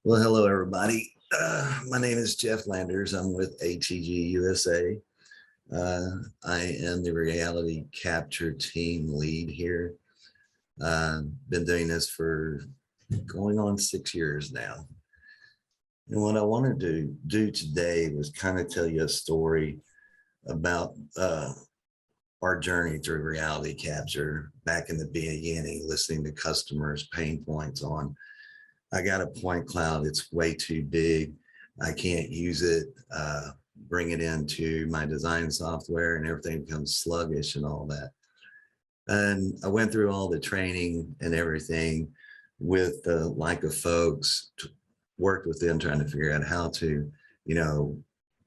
Well, hello, everybody. My name is Jeff Landers. I'm with ATG USA. I am the reality capture team lead here. Been doing this for going on 6 years now. And what I wanted to do today was kind of tell you a story about our journey through reality capture back in the beginning, listening to customers' pain points on, I got a point cloud, it's way too big, I can't use it, bring it into my design software and everything becomes sluggish and all that. And I went through all the training and everything with the Leica folks, worked with them trying to figure out how to,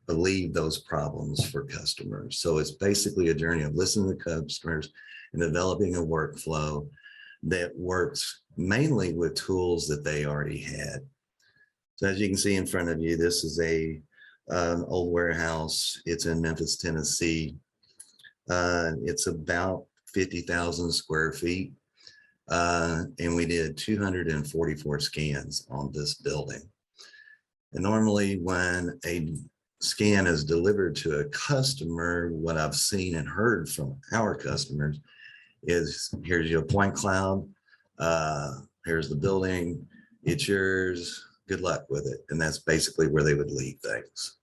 relieve those problems for customers. So it's basically a journey of listening to customers and developing a workflow that works mainly with tools that they already had. So as you can see in front of you, this is an old warehouse. It's in Memphis, Tennessee. It's about 50,000 square feet. And we did 244 scans on this building. And normally when a scan is delivered to a customer, what I've seen and heard from our customers is, here's your point cloud, here's the building, it's yours, good luck with it. And that's basically where they would leave things.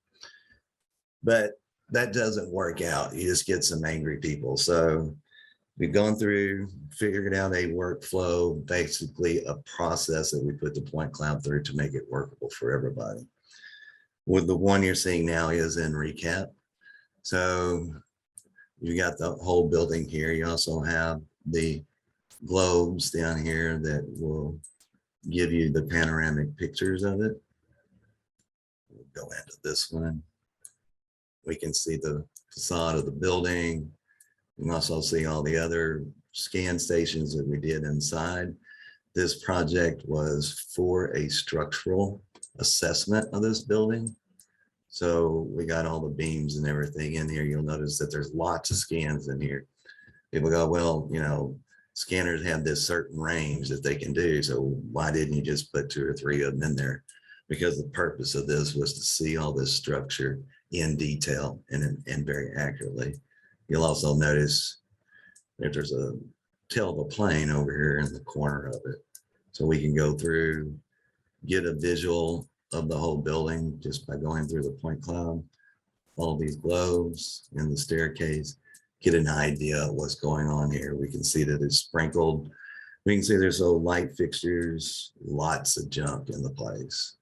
But that doesn't work out. You just get some angry people. So we've gone through, figured out a workflow, basically a process that we put the point cloud through to make it workable for everybody. With the one you're seeing now is in recap. So you got the whole building here. You also have the globes down here that will give you the panoramic pictures of it. We'll go into this one. We can see the facade of the building. You can also see all the other scan stations that we did inside. This project was for a structural assessment of this building. So we got all the beams and everything in here. You'll notice that there's lots of scans in here. People go, well, scanners have this certain range that they can do. So why didn't you just put 2 or 3 of them in there? Because the purpose of this was to see all this structure in detail and very accurately. You'll also notice that there's a tail of a plane over here in the corner of it. So we can go through, get a visual of the whole building just by going through the point cloud, all these globes in the staircase, get an idea of what's going on here. We can see that it's sprinkled. We can see there's light fixtures, lots of junk in the place.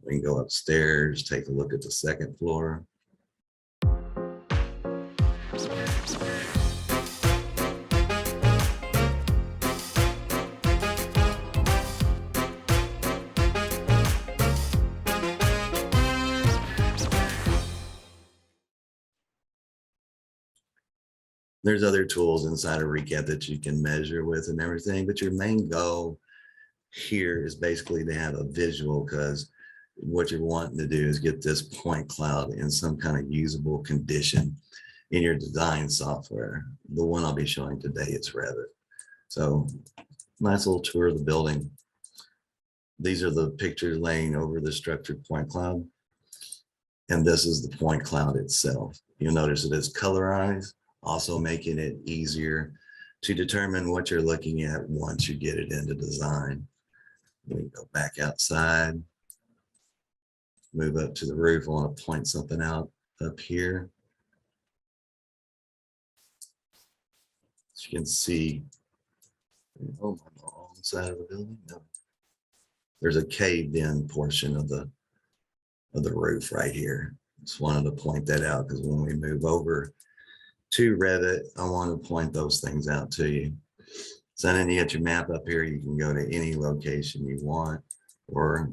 We can go upstairs, take a look at the second floor. There's other tools inside of Recap that you can measure with and everything, but your main goal here is basically to have a visual, because what you're wanting to do is get this point cloud in some kind of usable condition in your design software. The one I'll be showing today is Revit. So nice little tour of the building. These are the pictures laying over the structured point cloud. And this is the point cloud itself. You'll notice that it's colorized, also making it easier to determine what you're looking at once you get it into design. We can go back outside, move up to the roof. I want to point something out up here. As you can see, on the wrong side of the building, no. There's a caved in portion of the roof right here. Just wanted to point that out because when we move over to Revit, I want to point those things out to you. So then you get your map up here. You can go to any location you want or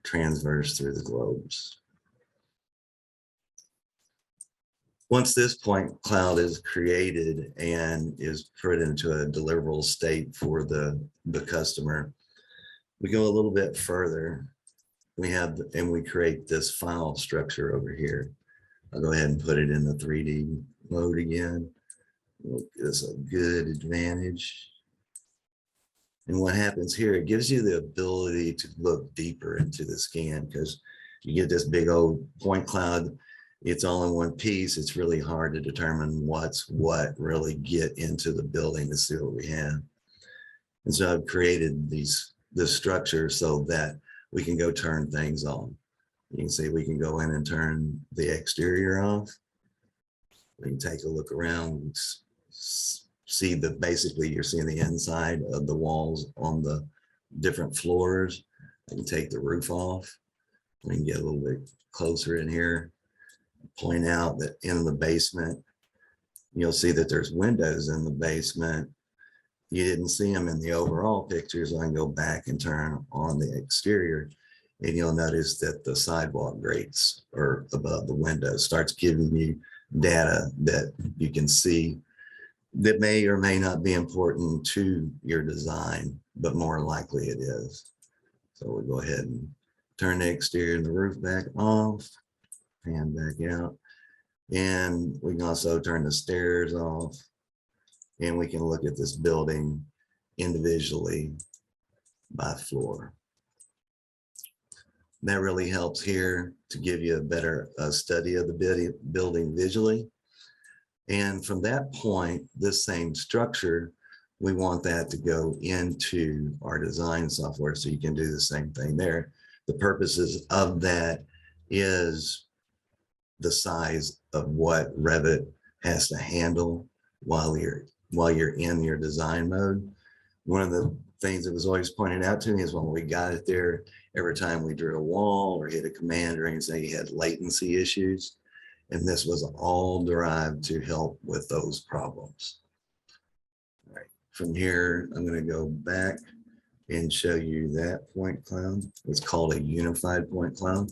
transverse through the globes. Once this point cloud is created and is put into a deliverable state for the customer, we go a little bit further. We create this file structure over here. I'll go ahead and put it in the 3D mode again. We'll give us a good advantage. And what happens here, it gives you the ability to look deeper into the scan, because you get this big old point cloud. It's all in one piece. It's really hard to determine what's what, really get into the building to see what we have. And so I've created this structure so that we can go turn things on. You can see we can go in and turn the exterior off. We can take a look around, see that basically you're seeing the inside of the walls on the different floors. I can take the roof off. We can get a little bit closer in here, point out that in the basement, you'll see that there's windows in the basement. You didn't see them in the overall pictures. I can go back and turn on the exterior, and you'll notice that the sidewalk grates are above the window. Starts giving you data that you can see that may or may not be important to your design, but more likely it is. So we'll go ahead and turn the exterior and the roof back off, pan back out. And we can also turn the stairs off, and we can look at this building individually by floor. That really helps here to give you a better study of the building visually. And from that point, this same structure, we want that to go into our design software so you can do the same thing there. The purposes of that is the size of what Revit has to handle while you're in your design mode. One of the things that was always pointed out to me is when we got it there, every time we drew a wall or hit a command or anything, you had latency issues. And this was all derived to help with those problems. All right, from here, I'm going to go back and show you that point cloud. It's called a unified point cloud.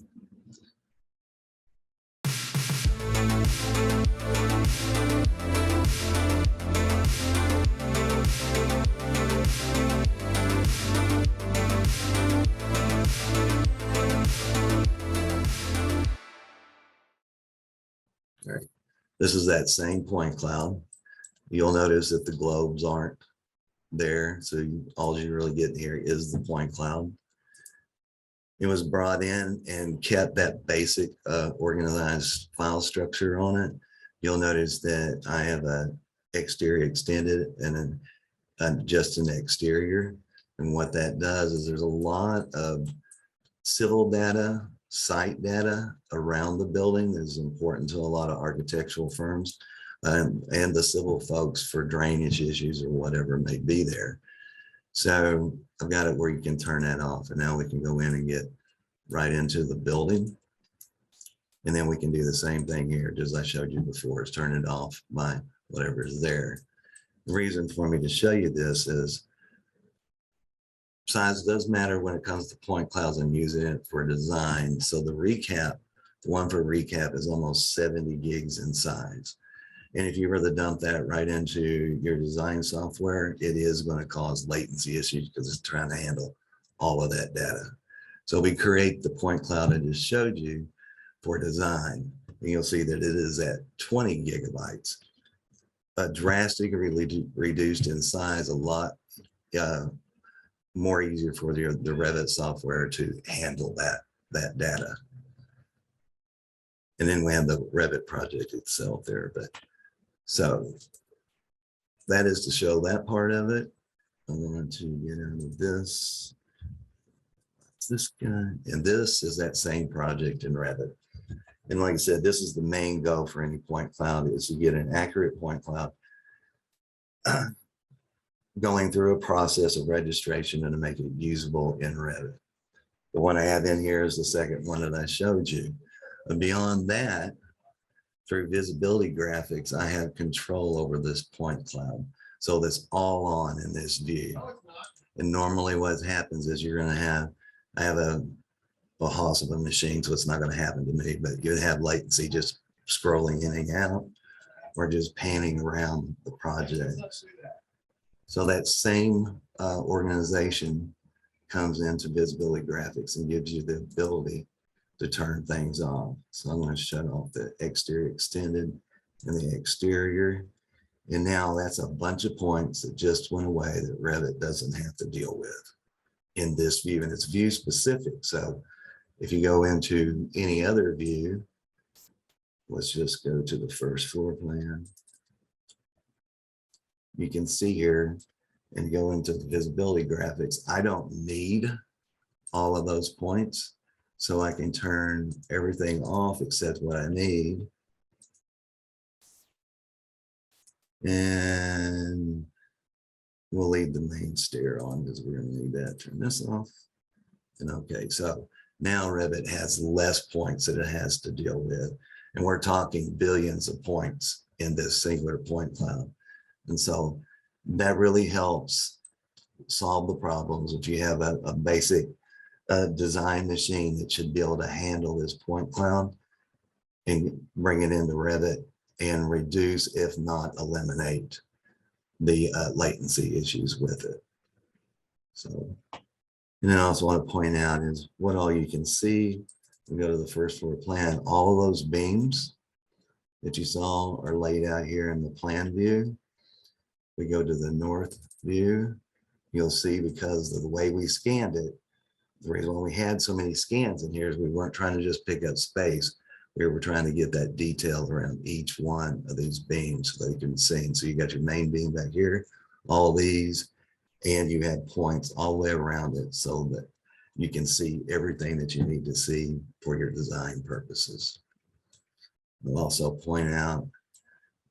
All right. This is that same point cloud. You'll notice that the globes aren't there. So all you really get here is the point cloud. It was brought in and kept that basic organized file structure on it. You'll notice that I have a exterior extended and just an exterior. And what that does is there's a lot of civil data, site data around the building that is important to a lot of architectural firms and the civil folks for drainage issues or whatever may be there. So I've got it where you can turn that off, and now we can go in and get right into the building. And then we can do the same thing here, just as I showed you before, is turn it off by whatever is there. The reason for me to show you this is size does matter when it comes to point clouds and using it for design. So the recap, the one for recap is almost 70 gigs in size. And if you were to dump that right into your design software, it is going to cause latency issues because it's trying to handle all of that data. So we create the point cloud I just showed you for design, and you'll see that it is at 20 gigabytes, drastically reduced in size, a lot more easier for the Revit software to handle that data. And then we have the Revit project itself there. But so that is to show that part of it. I'm going to get out of this. It's this guy, and this is that same project in Revit. And like I said, this is the main goal for any point cloud, is to get an accurate point cloud going through a process of registration and to make it usable in Revit. The one I have in here is the second one that I showed you. And beyond that, through visibility graphics, I have control over this point cloud. So that's all on in this view. And normally what happens is you're going to have, I have a host of a machine, so it's not going to happen to me, but you have latency just scrolling in and out or just panning around the project. So that same organization comes into visibility graphics and gives you the ability to turn things on. So I'm going to shut off the exterior extended and the exterior. And now that's a bunch of points that just went away that Revit doesn't have to deal with in this view, and it's view specific. So if you go into any other view, let's just go to the first floor plan. You can see here and go into the visibility graphics. I don't need all of those points, so I can turn everything off except what I need. And we'll leave the main stair on because we're going to need that. Turn this off. And okay, so now Revit has less points that it has to deal with. And we're talking billions of points in this singular point cloud. And so that really helps solve the problems. If you have a basic design machine that should be able to handle this point cloud and bring it into Revit and reduce, if not eliminate, the latency issues with it. So, and then I also want to point out is what all you can see. We go to the first floor plan. All of those beams that you saw are laid out here in the plan view. We go to the north view. You'll see because of the way we scanned it, the reason why we had so many scans in here is we weren't trying to just pick up space. We were trying to get that detail around each one of these beams so they can see. And so you got your main beam back here, all these, and you had points all the way around it so that you can see everything that you need to see for your design purposes. We'll also point out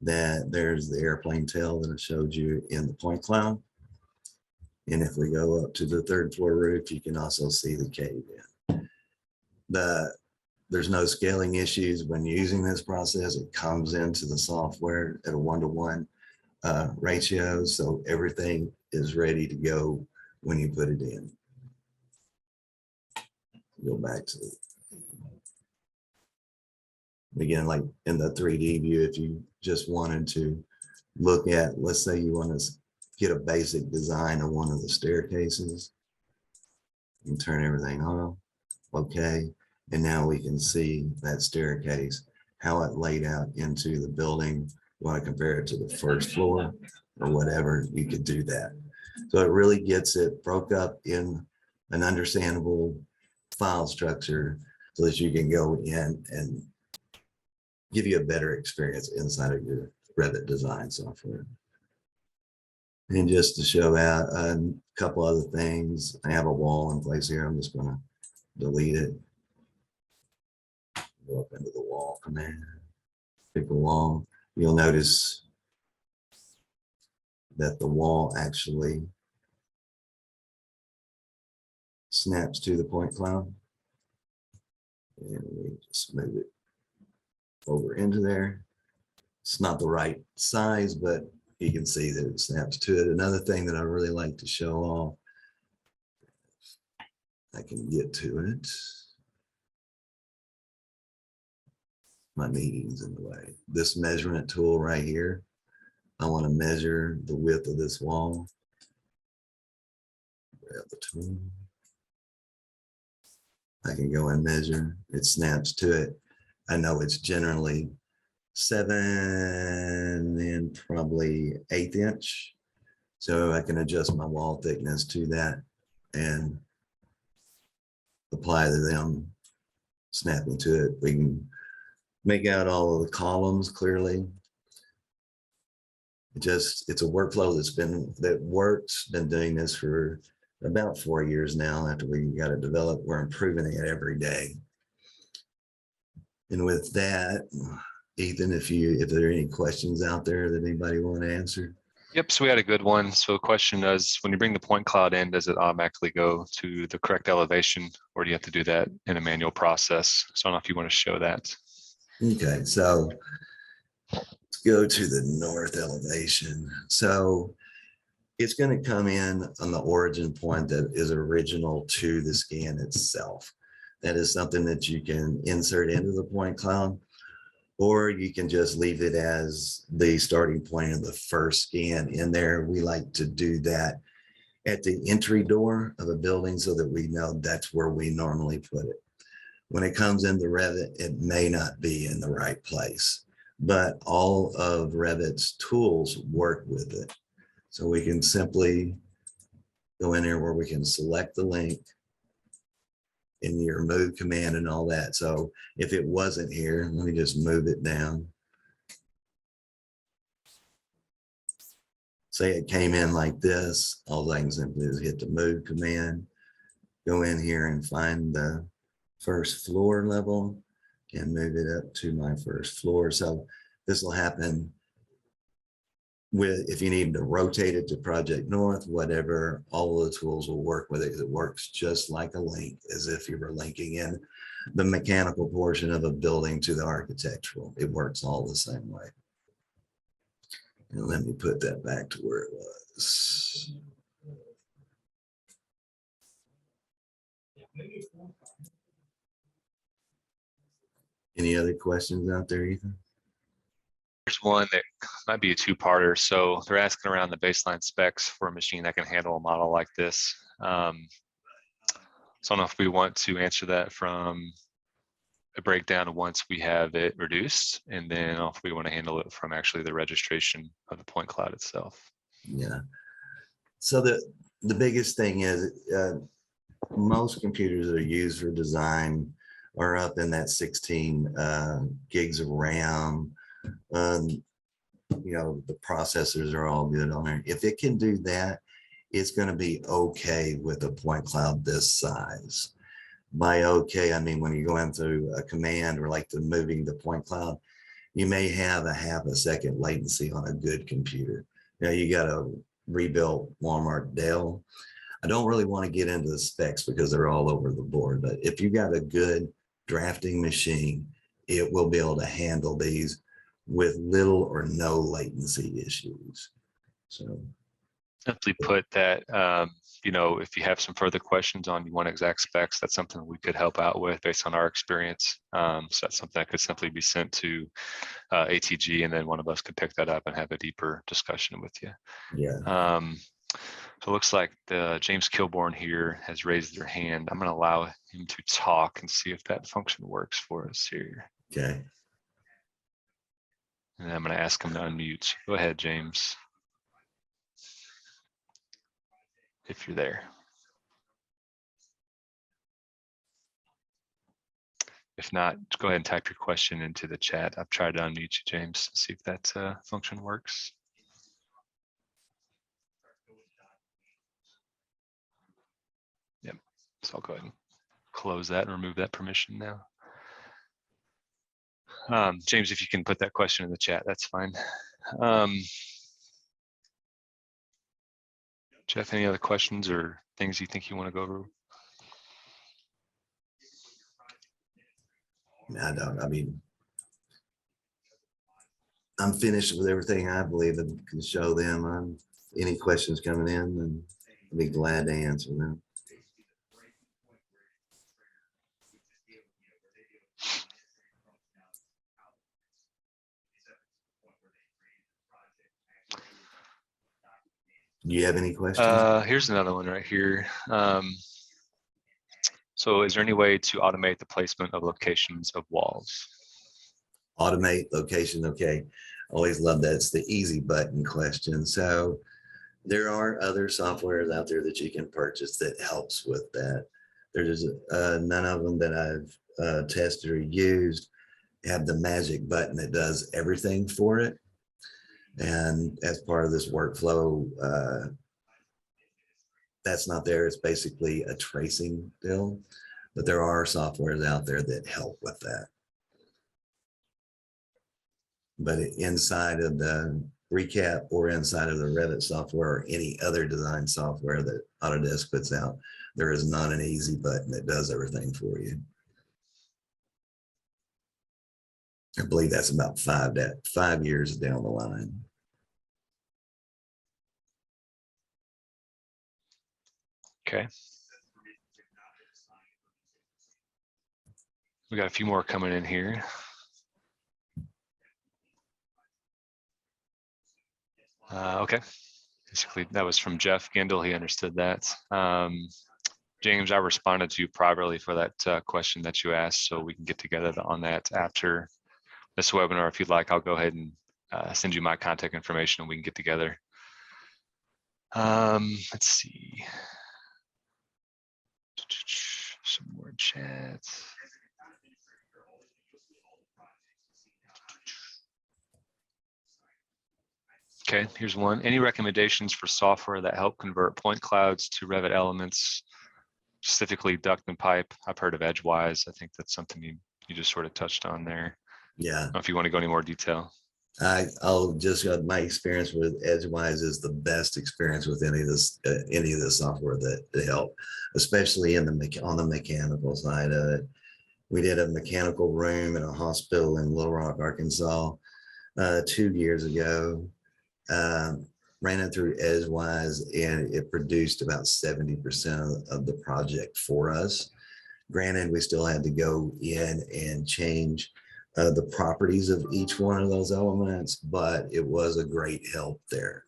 that there's the airplane tail that I showed you in the point cloud. And if we go up to the third floor roof, you can also see the cave in. There's no scaling issues when using this process. It comes into the software at a 1-to-1 ratio. So everything is ready to go when you put it in. Go back to again, like in the 3D view, if you just wanted to look at, let's say you want to get a basic design of one of the staircases and turn everything off. Okay. And now we can see that staircase, how it laid out into the building. You want to compare it to the first floor or whatever, you could do that. So it really gets it broke up in an understandable file structure so that you can go in and give you a better experience inside of your Revit design software. And just to show out a couple other things, I have a wall in place here. I'm just going to delete it. Go up into the wall command, pick the wall. You'll notice that the wall actually snaps to the point cloud. And we just move it over into there. It's not the right size, but you can see that it snaps to it. Another thing that I really like to show off, I can get to it. My meeting's in the way. This measurement tool right here, I want to measure the width of this wall. Grab the tool. I can go and measure. It snaps to it. I know it's generally 7 and probably 1/8 inch. So I can adjust my wall thickness to that and apply them snapping to it. We can make out all of the columns clearly. It's a workflow been doing this for about 4 years now. After we got it developed, we're improving it every day. And with that, Ethan, if there are any questions out there that anybody want to answer? Yep, so we had a good one. So the question is, when you bring the point cloud in, does it automatically go to the correct elevation, or do you have to do that in a manual process? So I don't know if you want to show that. Okay, so let's go to the north elevation. So it's going to come in on the origin point that is original to the scan itself. That is something that you can insert into the point cloud, or you can just leave it as the starting point of the first scan in there. We like to do that at the entry door of a building so that we know that's where we normally put it. When it comes into Revit, it may not be in the right place. but all of Revit's tools work with it. So we can simply go in there where we can select the link in your move command and all that. So if it wasn't here, let me just move it down. Say it came in like this, all I can simply is hit the move command, go in here and find the first floor level and move it up to my first floor. So this will happen with, if you need to rotate it to project north, whatever, all of the tools will work with it. It works just like a link, as if you were linking in the mechanical portion of a building to the architectural. It works all the same way. And let me put that back to where it was. Any other questions out there, Ethan? There's one that might be a two-parter. So they're asking around the baseline specs for a machine that can handle a model like this. So I don't know if we want to answer that from a breakdown once we have it reduced, and then if we want to handle it from actually the registration of the point cloud itself. Yeah. So the biggest thing is most computers that are used for design are up in that 16 gigs of RAM. You know, the processors are all good on there. If it can do that, it's going to be okay with a point cloud this size. By okay, I mean when you go in through a command or like the moving the point cloud, you may have a half a second latency on a good computer. You know, you got a rebuilt Walmart Dell. I don't really want to get into the specs because they're all over the board, but if you got a good drafting machine, it will be able to handle these with little or no latency issues. So Simply put that, you know, if you have some further questions on one exact specs, that's something we could help out with based on our experience. So that's something that could simply be sent to ATG, and then one of us could pick that up and have a deeper discussion with you. yeah. So it looks like James Kilborn here has raised their hand. I'm going to allow him to talk and see if that function works for us here. Okay. And I'm going to ask him to unmute. Go ahead, James, if you're there. If not, go ahead and type your question into the chat. I've tried to unmute you, James, see if that function works. Yep. So I'll go ahead and close that and remove that permission now. James, if you can put that question in the chat, that's fine. Jeff, any other questions or things you think you want to go over? I don't, I mean, I'm finished with everything I believe and can show them. Any questions coming in, and I'll be glad to answer them. Do you have any questions? Here's another one right here. So is there any way to automate the placement of locations of walls? Automate location. Okay. Always love that. It's the easy button question. So there are other softwares out there that you can purchase that helps with that. There's none of them that I've tested or used have the magic button that does everything for it. And as part of this workflow, that's not there. It's basically a tracing deal, but there are softwares out there that help with that. But inside of the recap or inside of the Revit software or any other design software that Autodesk puts out, there is not an easy button that does everything for you. I believe that's about 5 years down the line. Okay. We got a few more coming in here. Okay. Basically, that was from Jeff Gendel. He understood that. James, I responded to you privately for that question that you asked, so we can get together on that after this webinar, if you'd like, I'll go ahead and send you my contact information and we can get together. Let's see. Some more chats. Okay, here's one. Any recommendations for software that help convert point clouds to Revit elements, specifically duct and pipe? I've heard of Edgewise. I think that's something you just sort of touched on there. Yeah. I don't know if you want to go any more detail. I'll just my experience with Edgewise is the best experience with any of the software that help, especially on the mechanical side of it. We did a mechanical room in a hospital in Little Rock, Arkansas, 2 years ago. Ran it through Edgewise, and it produced about 70% of the project for us. Granted, we still had to go in and change the properties of each one of those elements, but it was a great help there.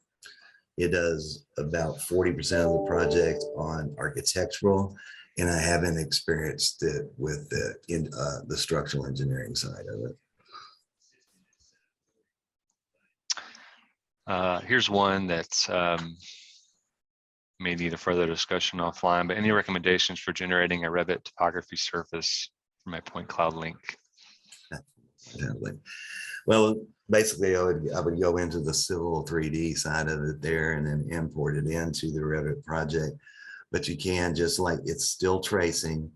It does about 40% of the project on architectural, and I haven't experienced it with the structural engineering side of it. Here's one that may need a further discussion offline, but any recommendations for generating a Revit topography surface for my point cloud link? Well, basically, I would go into the civil 3D side of it there and then import it into the Revit project. But you can, just like it's still tracing,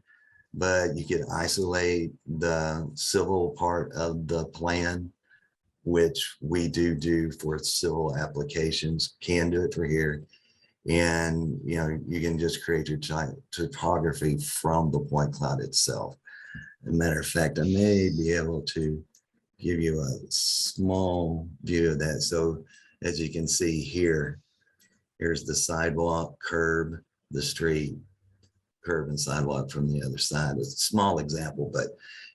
but you could isolate the civil part of the plan, which we do for civil applications, can do it for here. And, you know, you can just create your topography from the point cloud itself. As a matter of fact, I may be able to give you a small view of that. So as you can see here, here's the sidewalk, curb, the street, curb and sidewalk from the other side. It's a small example, but,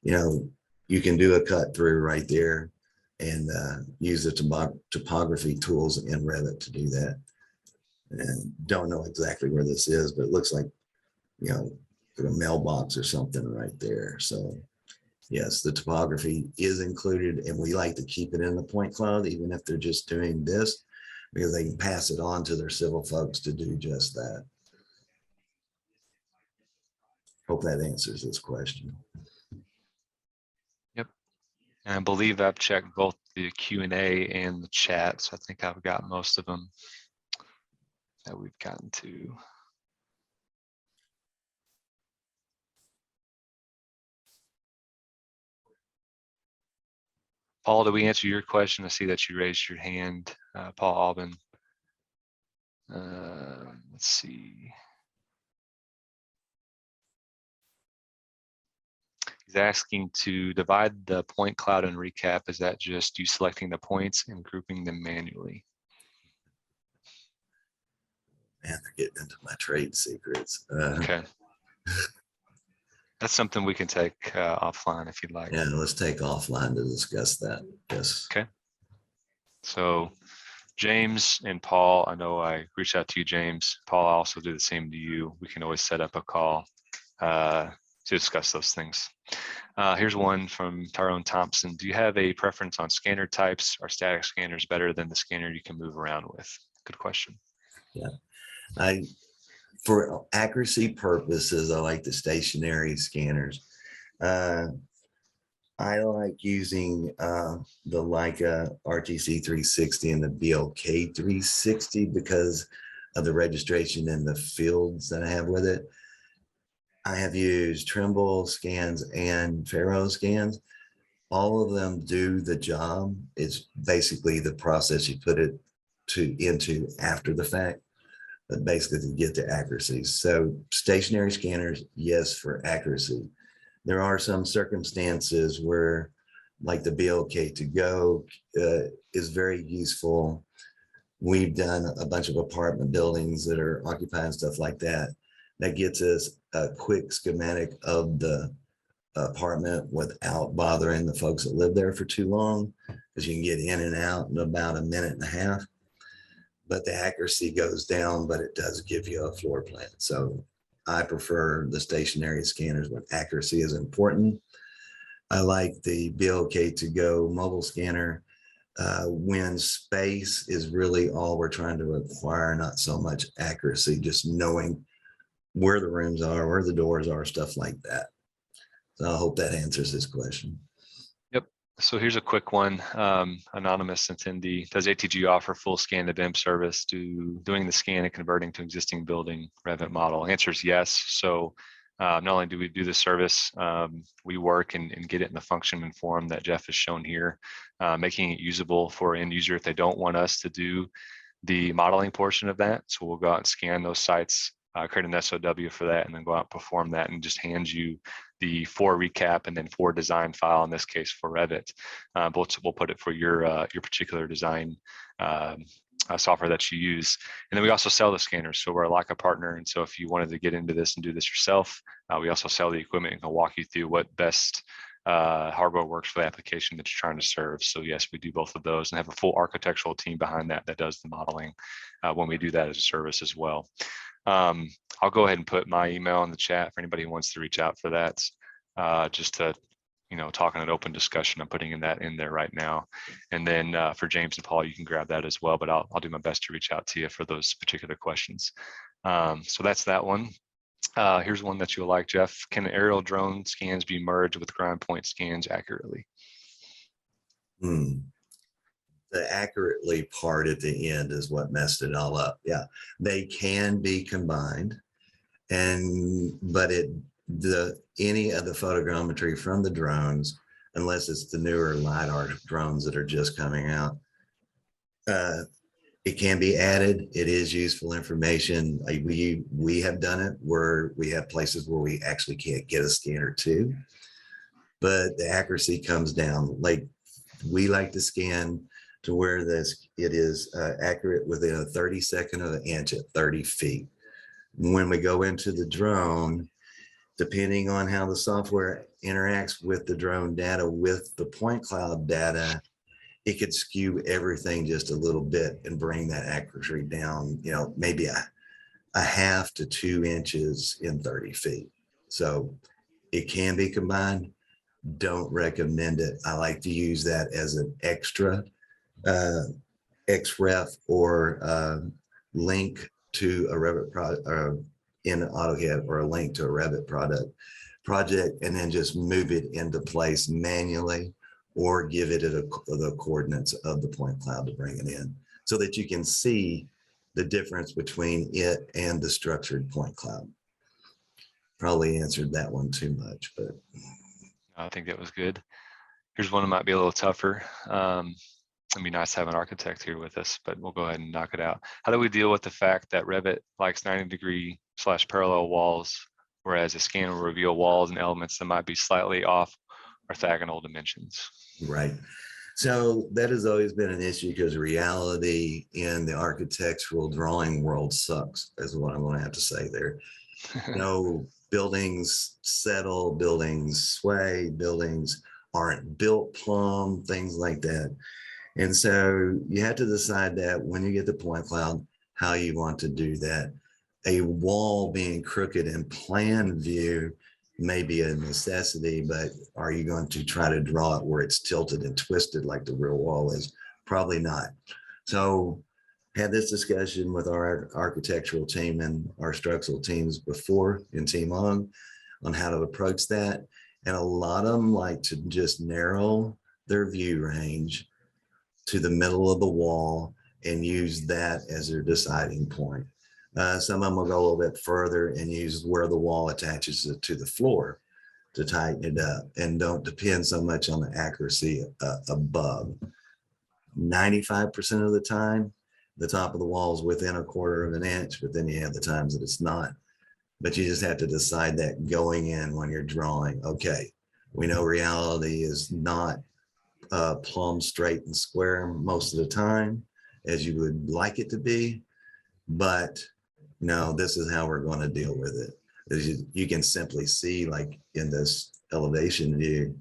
you know, you can do a cut through right there and use the topography tools in Revit to do that. And don't know exactly where this is, but it looks like, you know, a mailbox or something right there. So yes, the topography is included, and we like to keep it in the point cloud, even if they're just doing this, because they can pass it on to their civil folks to do just that. Hope that answers this question. Yep. And I believe I've checked both the Q&A and the chat, so I think I've got most of them that we've gotten to. Paul, did we answer your question? I see that you raised your hand, Paul Albin. Let's see. He's asking to divide the point cloud and recap. Is that just you selecting the points and grouping them manually? Man, they're getting into my trade secrets. Okay. That's something we can take offline if you'd like. Yeah, let's take offline to discuss that. Yes. Okay. So James and Paul, I know I reached out to you, James. Paul, I also do the same to you. We can always set up a call to discuss those things. Here's one from Tyrone Thompson. Do you have a preference on scanner types? Are static scanners better than the scanner you can move around with? Good question. Yeah, for accuracy purposes, I like the stationary scanners. I like using the Leica RTC 360 and the BLK 360 because of the registration and the fields that I have with it. I have used Trimble scans and Faro scans. All of them do the job. It's basically the process you put it into after the fact, but basically to get the accuracy. So stationary scanners, yes, for accuracy. There are some circumstances where, like the BLK to go is very useful. We've done a bunch of apartment buildings that are occupied and stuff like that. That gets us a quick schematic of the apartment without bothering the folks that live there for too long, because you can get in and out in about a minute and a half. But the accuracy goes down, but it does give you a floor plan. So I prefer the stationary scanners when accuracy is important. I like the BLK to go mobile scanner when space is really all we're trying to acquire, not so much accuracy, just knowing where the rooms are, where the doors are, stuff like that. So I hope that answers this question. Yep. So here's a quick one. Anonymous attendee. Does ATG offer full scan to BIM service? Doing the scan and converting to existing building Revit model? Answer is yes. So not only do we do the service, we work and get it in the function and form that Jeff has shown here, making it usable for end user if they don't want us to do the modeling portion of that. So we'll go out and scan those sites, create an SOW for that, and then go out and perform that and just hand you the for recap and then for design file, in this case for Revit. But we'll put it for your particular design software that you use. And then we also sell the scanners. So we're a Leica partner. And so if you wanted to get into this and do this yourself, we also sell the equipment and can walk you through what best hardware works for the application that you're trying to serve. So yes, we do both of those and have a full architectural team behind that does the modeling when we do that as a service as well. I'll go ahead and put my email in the chat for anybody who wants to reach out for that. Just to, talk in an open discussion. I'm putting that in there right now. And then for James and Paul, you can grab that as well, but I'll do my best to reach out to you for those particular questions. So that's that one. Here's one that you'll like, Jeff. Can aerial drone scans be merged with ground point scans accurately? The accurately part at the end is what messed it all up. Yeah, they can be combined, but any of the photogrammetry from the drones, unless it's the newer LiDAR drones that are just coming out, it can be added. It is useful information. We have done it where we have places where we actually can't get a scanner to, but the accuracy comes down. Like we like to scan to where it is accurate within a 32nd of an inch at 30 feet. When we go into the drone, depending on how the software interacts with the drone data, with the point cloud data, it could skew everything just a little bit and bring that accuracy down, maybe a half to 2 inches in 30 feet. So it can be combined. Don't recommend it. I like to use that as an extra XREF or link to a Revit product in AutoCAD, or a link to a Revit project, and then just move it into place manually, or give it the coordinates of the point cloud to bring it in, so that you can see the difference between it and the structured point cloud. Probably answered that one too much, but I think that was good. Here's one that might be a little tougher. It'd be nice to have an architect here with us, but we'll go ahead and knock it out. How do we deal with the fact that Revit likes 90-degree/parallel walls, whereas a scan will reveal walls and elements that might be slightly off orthogonal dimensions? Right. So that has always been an issue, because reality in the architectural drawing world sucks, is what I'm going to have to say there. Buildings settle, buildings sway, buildings aren't built plumb, things like that. And so you have to decide that when you get the point cloud, how you want to do that. A wall being crooked in plan view may be a necessity, but are you going to try to draw it where it's tilted and twisted like the real wall is? Probably not. So had this discussion with our architectural team and our structural teams before in Team On how to approach that. And a lot of them like to just narrow their view range to the middle of the wall and use that as their deciding point. Some of them will go a little bit further and use where the wall attaches to the floor to tighten it up, and don't depend so much on the accuracy above. 95% of the time, the top of the wall is within a quarter of an inch, but then you have the times that it's not. But you just have to decide that going in when you're drawing. Okay, we know reality is not plumb, straight, and square most of the time, as you would like it to be, but no, this is how we're going to deal with it. You can simply see, like in this elevation view,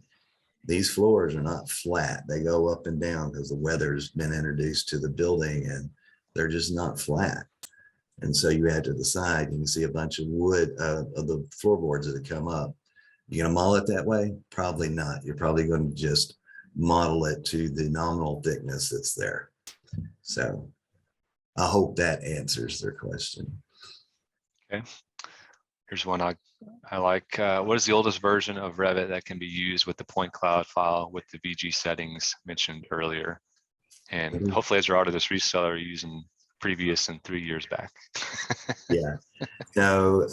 these floors are not flat. They go up and down because the weather's been introduced to the building, and they're just not flat. And so you had to decide. You can see a bunch of wood of the floorboards that come up. You gonna model it that way? Probably not. You're probably going to just model it to the nominal thickness that's there. So I hope that answers their question. Okay. Here's one I like. What is the oldest version of Revit that can be used with the point cloud file with the VG settings mentioned earlier? And hopefully, as you're out of this reseller, you're using previous and 3 years back. Yeah. No,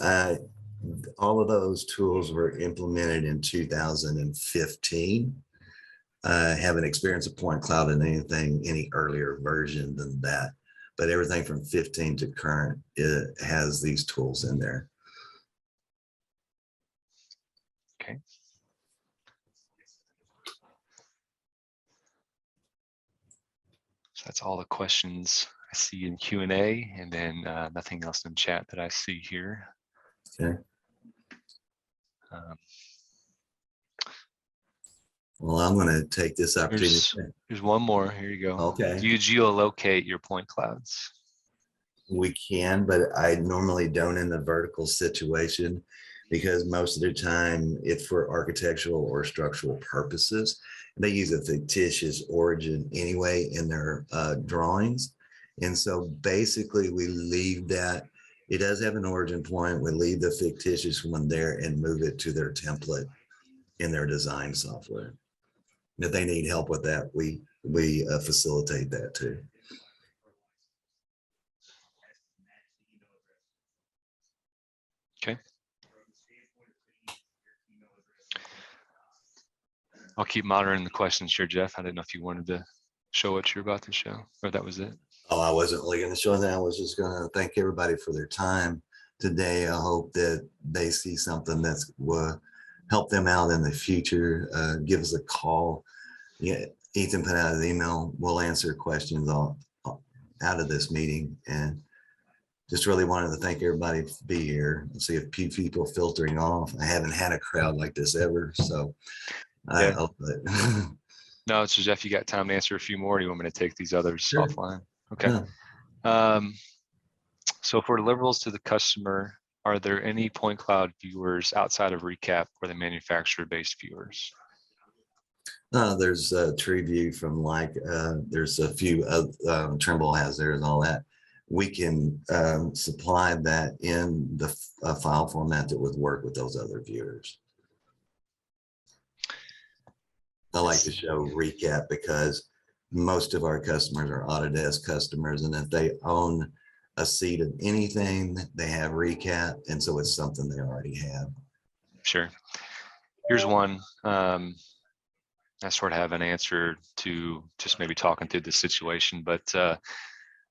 all of those tools were implemented in 2015. Haven't experienced a point cloud in any earlier version than that, but everything from 15 to current, it has these tools in there. Okay. So that's all the questions I see in Q&A, and then nothing else in chat that I see here. Okay. Well, I'm going to take this opportunity. There's one more. Here you go. Okay. Do you geolocate your point clouds? We can, but I normally don't in the vertical situation, because most of the time it's for architectural or structural purposes. They use a fictitious origin anyway in their drawings. And so basically we leave that. It does have an origin point. We leave the fictitious one there and move it to their template in their design software. And if they need help with that, we facilitate that too. Okay. I'll keep monitoring the questions here, Jeff. I didn't know if you wanted to show what you're about to show, or that was it. Oh, I wasn't really going to show that. I was just going to thank everybody for their time today. I hope that they see something that's will help them out in the future. Give us a call. Yeah, Ethan put out an email. We'll answer questions out of this meeting, and just really wanted to thank everybody to be here. I see a few people filtering off. I haven't had a crowd like this ever, so I hope that. No, so Jeff, you got time to answer a few more? Or do you want me to take these others Sure. offline? Okay. Yeah. So for deliverables to the customer, are there any point cloud viewers outside of Recap or the manufacturer-based viewers? There's a tree view from there's a few Trimble has theirs and all that. We can supply that in the file format that would work with those other viewers. I like to show Recap because most of our customers are Autodesk customers, and if they own a seat of anything, they have Recap, and so it's something they already have. Sure. Here's one. I sort of have an answer to just maybe talking through the situation, but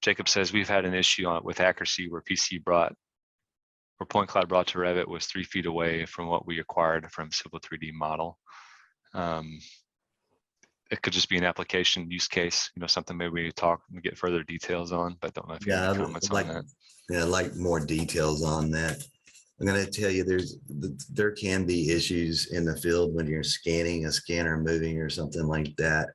Jacob says we've had an issue with accuracy where point cloud brought to Revit was 3 feet away from what we acquired from Civil 3D model. It could just be an application use case, something maybe we talk and get further details on, but don't know if you have any comments on that. Yeah, I'd like more details on that. I'm going to tell you, there can be issues in the field when you're scanning a scanner moving or something like that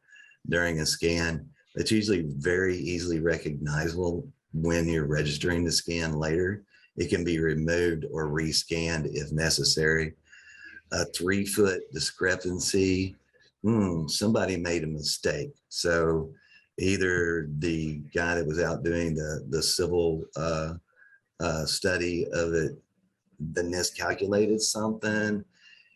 during a scan. It's usually very easily recognizable when you're registering the scan later. It can be removed or rescanned if necessary. A 3-foot discrepancy, somebody made a mistake. So either the guy that was out doing the civil study of it, the miscalculated something.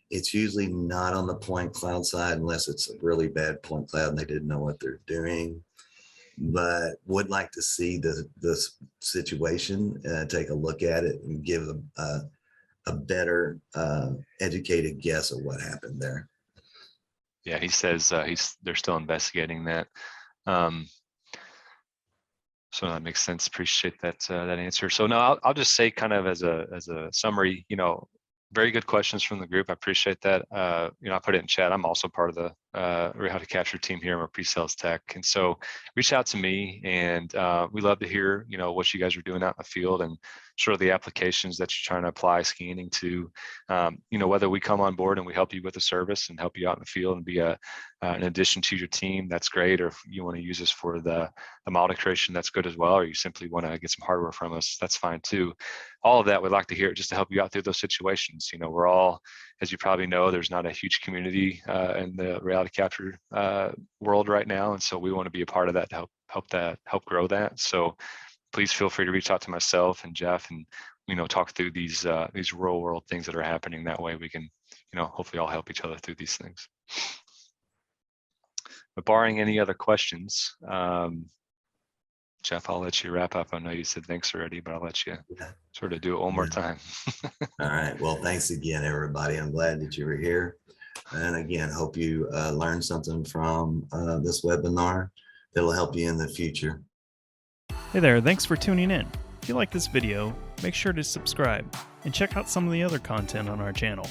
It's usually not on the point cloud side unless it's a really bad point cloud and they didn't know what they're doing. But would like to see this situation, take a look at it and give a better educated guess of what happened there. Yeah, he says they're still investigating that. So that makes sense. Appreciate that answer. So no, I'll just say kind of as a summary, very good questions from the group. I appreciate that. I put it in chat. I'm also part of the reality capture team here. I'm a pre-sales tech, and so reach out to me, and we love to hear what you guys are doing out in the field and sort of the applications that you're trying to apply scanning to. Whether we come on board and we help you with a service and help you out in the field and be an addition to your team, that's great. Or if you want to use us for the model creation, that's good as well. Or you simply want to get some hardware from us, that's fine too. All of that, we'd like to hear just to help you out through those situations. We're all, as you probably know, there's not a huge community in the reality capture world right now, and so we want to be a part of that to help grow that. So please feel free to reach out to myself and Jeff, and talk through these real world things that are happening. That way we can hopefully all help each other through these things. But barring any other questions, Jeff, I'll let you wrap up. I know you said thanks already, but I'll let you sort of do it one more time. All right. Well, thanks again, everybody. I'm glad that you were here. And again, hope you learned something from this webinar that'll help you in the future. Hey there, thanks for tuning in. If you like this video, make sure to subscribe and check out some of the other content on our channel.